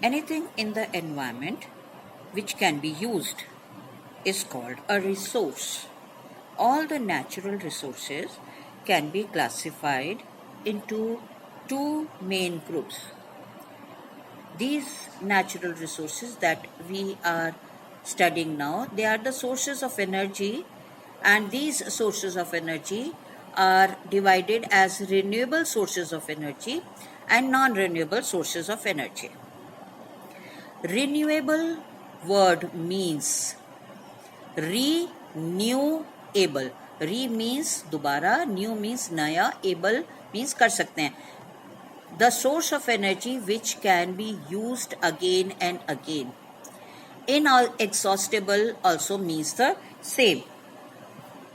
Anything in the environment which can be used is called a resource. All the natural resources can be classified into two main groups. These natural resources that we are studying now, they are the sources of energy, and these sources of energy are divided as renewable sources of energy and non-renewable sources of energy. Renewable word means renewable. Re means दोबारा, new means नया, able means कर सकते हैं. The source of energy which can be used again and again. Inexhaustible also means the same.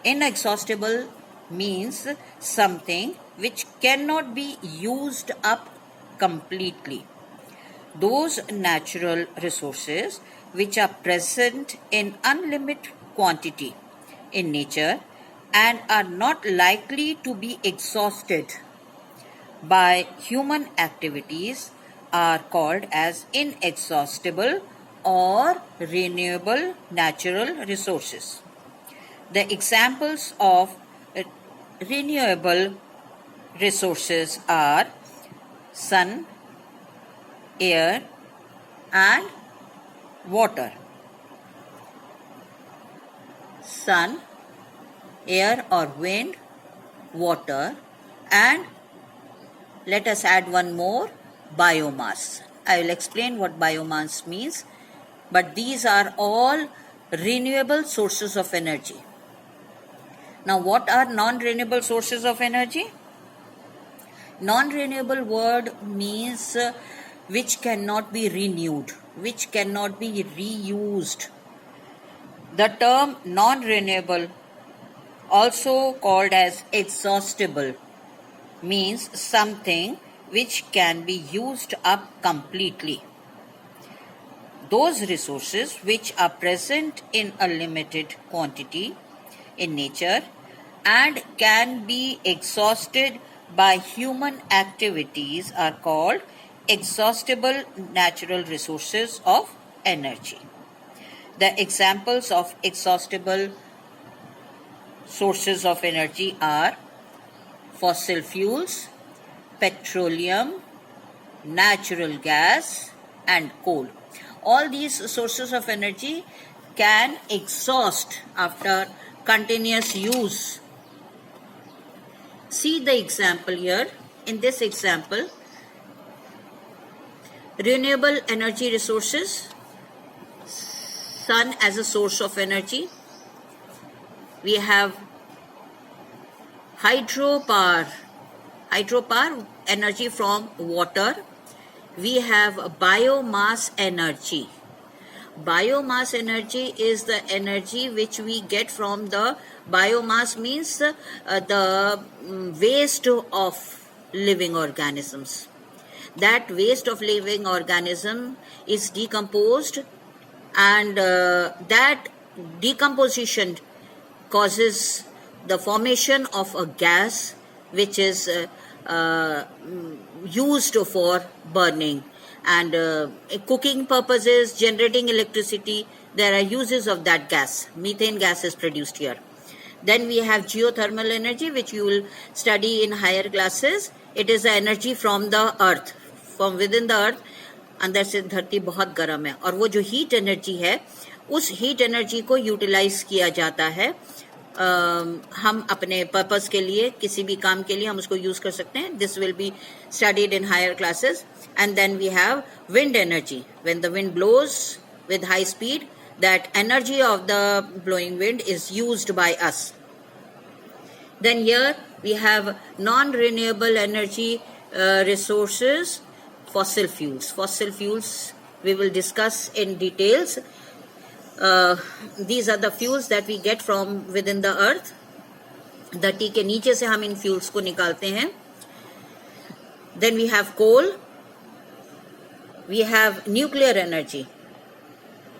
Inexhaustible means something which cannot be used up completely. Those natural resources which are present in unlimited quantity in nature and are not likely to be exhausted by human activities are called as inexhaustible or renewable natural resources. The examples of renewable resources are sun, air, and water. Sun, air or wind, water, and let us add one more, biomass. I will explain what biomass means, but these are all renewable sources of energy. Now, what are non-renewable sources of energy? Non-renewable word means which cannot be renewed, which cannot be reused. The term non-renewable, also called as exhaustible, means something which can be used up completely. Those resources which are present in a limited quantity in nature and can be exhausted by human activities are called exhaustible natural resources of energy. The examples of exhaustible sources of energy are fossil fuels, petroleum, natural gas, and coal. All these sources of energy can exhaust after continuous use. See the example here. In this example, renewable energy resources, sun as a source of energy. We have hydropower, energy from water. We have biomass energy. Biomass energy is the energy which we get from the biomass means the waste of living organisms. That waste of living organism is decomposed, and that decomposition causes the formation of a gas which is used for burning and cooking purposes, generating electricity. There are uses of that gas. Methane gas is produced here. Then we have geothermal energy, which you will study in higher classes. It is the energy from the earth, from within the earth. अंदर से धरती बहुत गर्म है और वो जो heat energy है उस हीट एनर्जी को यूटिलाइज किया जाता है. हम अपने पर्पस के लिए, किसी भी काम के लिए हम उसको यूज कर सकते हैं. This will be studied in higher classes. And then we have wind energy. When the wind blows with high speed, that energy of the blowing wind is used by us. Then here we have non-renewable energy resources, fossil fuels. Fossil fuels we will discuss in details. These are the fuels that we get from within the earth. धरती के नीचे से हम इन fuels को निकालते हैं. Then we have coal. We have nuclear energy.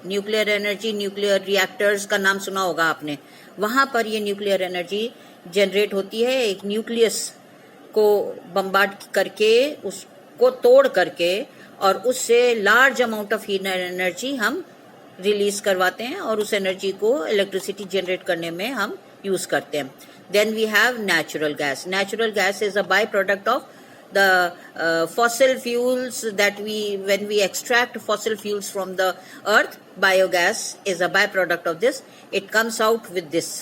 Nuclear energy, nuclear reactors का नाम सुना होगा आपने. वहां पर ये न्यूक्लियर एनर्जी जनरेट होती है एक न्यूक्लियस को बम्बार्ड करके, उसको तोड़ करके, और उससे large amount of heat energy हम रिलीज करवाते हैं और उस एनर्जी को इलेक्ट्रिसिटी जनरेट करने में हम यूज करते हैं. Then we have natural gas. Natural gas is a by product of the fossil fuels that when we extract fossil fuels from the earth, biogas is a byproduct of this. It comes out with this.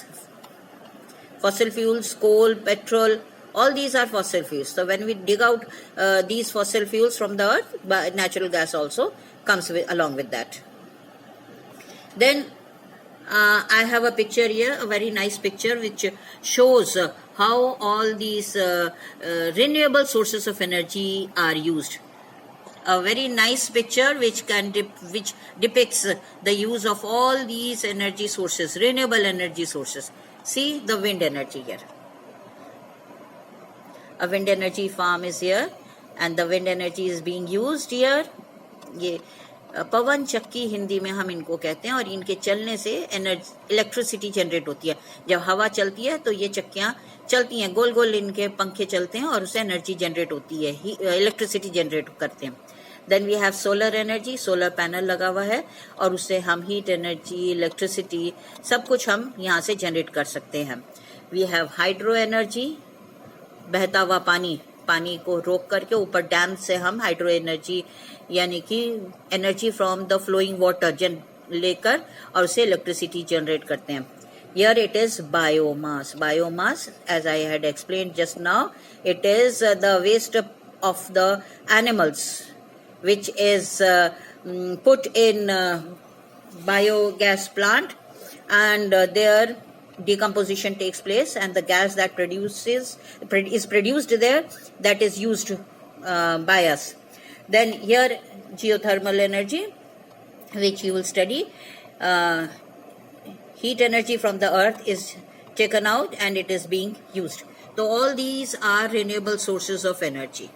Fossil fuels, coal, petrol, all these are fossil fuels. So when we dig out these fossil fuels from the earth, natural gas also comes along with that. Then I have a picture here, a very nice picture which shows how all these renewable sources of energy are used. A very nice picture which depicts the use of all these energy sources, renewable energy sources. See the wind energy here. A wind energy farm is here and the wind energy is being used here. ये पवन चक्की हिंदी में हम इनको कहते हैं और इनके चलने से इलेक्ट्रिसिटी जनरेट होती है. जब हवा चलती है तो ये चक्कियां चलती हैं, गोल गोल इनके पंखे चलते हैं और उससे एनर्जी जनरेट होती है, इलेक्ट्रिसिटी जनरेट करते हैं. Then we have solar energy. Solar panel लगा हुआ है और उससे हम हीट एनर्जी, इलेक्ट्रिसिटी सब कुछ हम यहाँ से जनरेट कर सकते हैं. We have hydro energy. बहता हुआ पानी को रोक करके ऊपर डैम से हम हाइड्रो एनर्जी यानी कि energy from the flowing water लेकर और उसे इलेक्ट्रिसिटी जनरेट करते हैं. Here it is biomass. Biomass, as I had explained just now, it is the waste of the animals which is put in biogas plant and their decomposition takes place and the gas that is produced there, that is used by us. Then here geothermal energy, which you will study. Heat energy from the earth is taken out and it is being used. So all these are renewable sources of energy.